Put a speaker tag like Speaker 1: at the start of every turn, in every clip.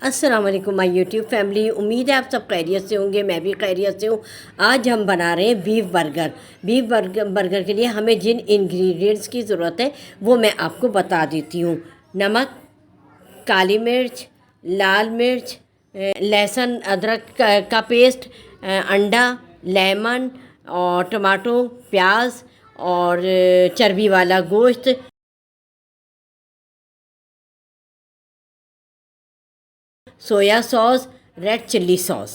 Speaker 1: अस्सलाम वालेकुम my YouTube family. उम्मीद है आप सब खैरियत से होंगे, मैं भी खैरियत से हूँ। आज हम बना रहे हैं बीफ बर्गर। बर्गर के लिए हमें जिन इंग्रेडिएंट्स की ज़रूरत है वो मैं आपको बता देती हूँ। नमक, काली मिर्च, लाल मिर्च, लहसुन अदरक का पेस्ट, अंडा, लेमन और टमाटो, प्याज और चर्बी वाला गोश्त, soya sauce, red chilli sauce.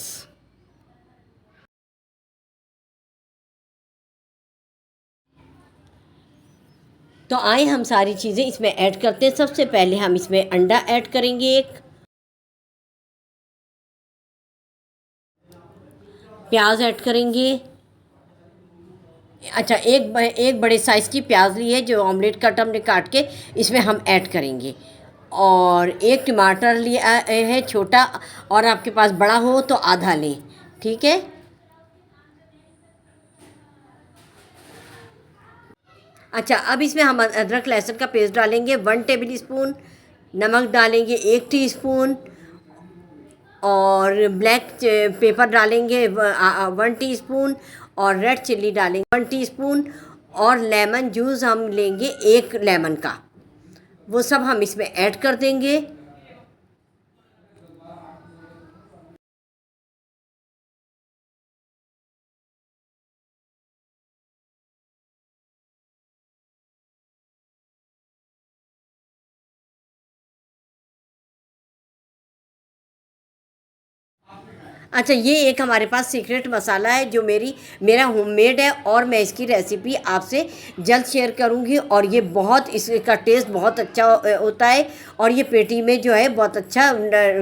Speaker 1: तो आए हम सारी चीज़ें इसमें ऐड करते हैं। सबसे पहले हम इसमें अंडा ऐड करेंगे, एक प्याज ऐड करेंगे। अच्छा, एक बड़े साइज़ की प्याज ली है जो ऑमलेट कट हमने काट के इसमें हम ऐड करेंगे। और एक टमाटर लिया है छोटा, और आपके पास बड़ा हो तो आधा लें, ठीक है। अच्छा, अब इसमें हम अदरक लहसुन का पेस्ट डालेंगे 1 टेबल स्पून, नमक डालेंगे 1 टीस्पून, और ब्लैक पेपर डालेंगे 1 टीस्पून, और रेड चिल्ली डालेंगे 1 टीस्पून, और लेमन जूस हम लेंगे 1 लेमन का, वो सब हम इसमें ऐड कर देंगे। अच्छा, ये एक हमारे पास सीक्रेट मसाला है जो मेरा होममेड है, और मैं इसकी रेसिपी आपसे जल्द शेयर करूँगी। और ये बहुत, इसका टेस्ट बहुत अच्छा होता है, और ये पेटी में जो है बहुत अच्छा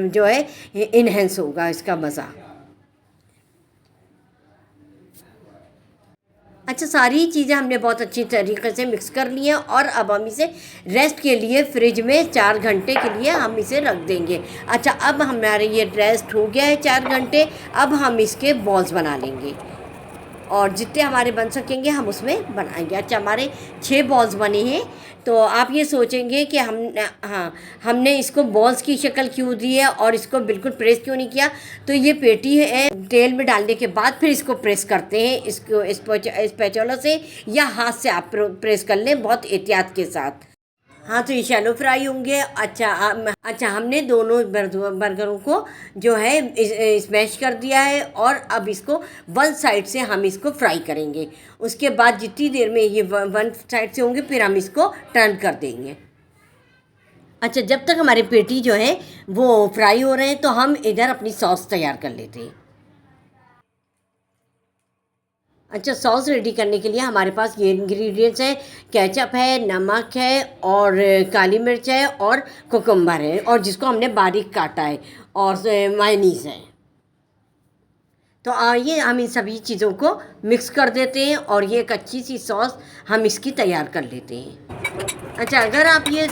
Speaker 1: जो है इन्हेंस होगा इसका मज़ा। अच्छा, सारी चीज़ें हमने बहुत अच्छी तरीके से मिक्स कर ली हैं, और अब हम इसे रेस्ट के लिए फ्रिज में 4 घंटे के लिए हम इसे रख देंगे। अच्छा, अब हमारे ये रेस्ट हो गया है 4 घंटे। अब हम इसके बॉल्स बना लेंगे, और जितने हमारे बन सकेंगे हम उसमें बनाएंगे। अच्छा, हमारे 6 बॉल्स बने हैं। तो आप ये सोचेंगे कि हाँ, हमने इसको बॉल्स की शक्ल क्यों दी है और इसको बिल्कुल प्रेस क्यों नहीं किया। तो ये पेटी है, तेल में डालने के बाद फिर इसको प्रेस करते हैं, इसको स्पैचुला से या हाथ से आप प्रेस कर लें बहुत एहतियात के साथ। हाँ, तो ये शैलो फ्राई होंगे। अच्छा, हमने दोनों बर्गरों को जो है स्मैश कर दिया है, और अब इसको वन साइड से हम इसको फ्राई करेंगे। उसके बाद जितनी देर में ये वन साइड से होंगे फिर हम इसको टर्न कर देंगे। अच्छा, जब तक हमारे पेटी जो है वो फ्राई हो रहे हैं तो हम इधर अपनी सॉस तैयार कर लेते हैं। अच्छा, सॉस रेडी करने के लिए हमारे पास ये इंग्रेडिएंट्स हैं। केचप है, नमक है, और काली मिर्च है, और कुकुम्बर है, और जिसको हमने बारीक काटा है, और मायोनीज़ है। तो आइए हम इन सभी चीज़ों को मिक्स कर देते हैं, और ये एक अच्छी सी सॉस हम इसकी तैयार कर लेते हैं। अच्छा, अगर आप ये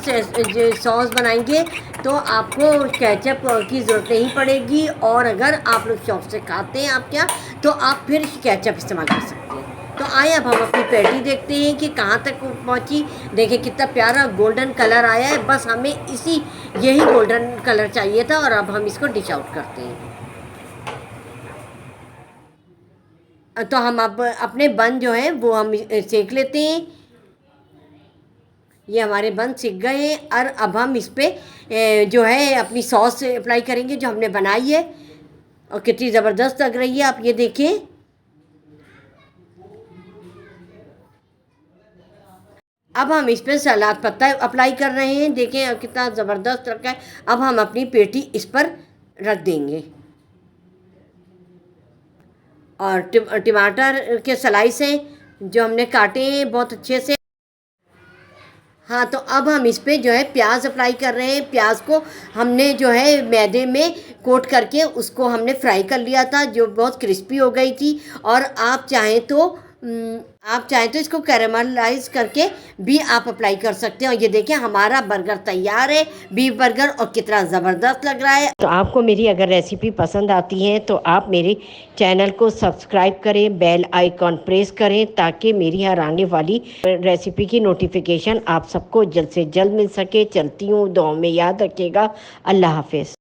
Speaker 1: सॉस बनाएंगे तो आपको केचप की ज़रूरत नहीं पड़ेगी, और अगर आप लोग शौक से खाते हैं आप क्या, तो आप फिर केचप इस्तेमाल कर सकते हैं। तो आइए अब हम अपनी पैटी देखते हैं कि कहाँ तक पहुँची। देखिए कितना प्यारा गोल्डन कलर आया है। बस हमें यही गोल्डन कलर चाहिए था, और अब हम इसको डिश आउट करते हैं। तो हम अब अपने बन जो हैं वो हम सेक लेते हैं। ये हमारे बन सिक गए हैं, और अब हम इस पर जो है अपनी सॉस अप्लाई करेंगे जो हमने बनाई है, और कितनी ज़बरदस्त लग रही है आप ये देखें। अब हम इस पर सलाद पत्ता अप्लाई कर रहे हैं, देखें कितना ज़बरदस्त रखा है। अब हम अपनी पेटी इस पर रख देंगे, और टमाटर के स्लाइस हैं जो हमने काटे हैं बहुत अच्छे से। हाँ, तो अब हम इस पे जो है प्याज अप्लाई कर रहे हैं। प्याज को हमने जो है मैदे में कोट करके उसको हमने फ्राई कर लिया था, जो बहुत क्रिस्पी हो गई थी। और आप चाहें तो इसको कैरामलाइज करके भी आप अप्लाई कर सकते हैं। और ये देखिए हमारा बर्गर तैयार है, बीफ बर्गर, और कितना ज़बरदस्त लग रहा है। तो आपको मेरी अगर रेसिपी पसंद आती है तो आप मेरे चैनल को सब्सक्राइब करें, बेल आइकॉन प्रेस करें, ताकि मेरी हर आने वाली रेसिपी की नोटिफिकेशन आप सबको जल्द से जल्द मिल सके। चलती हूँ, दुआ में याद रखिएगा। अल्लाह हाफिज़।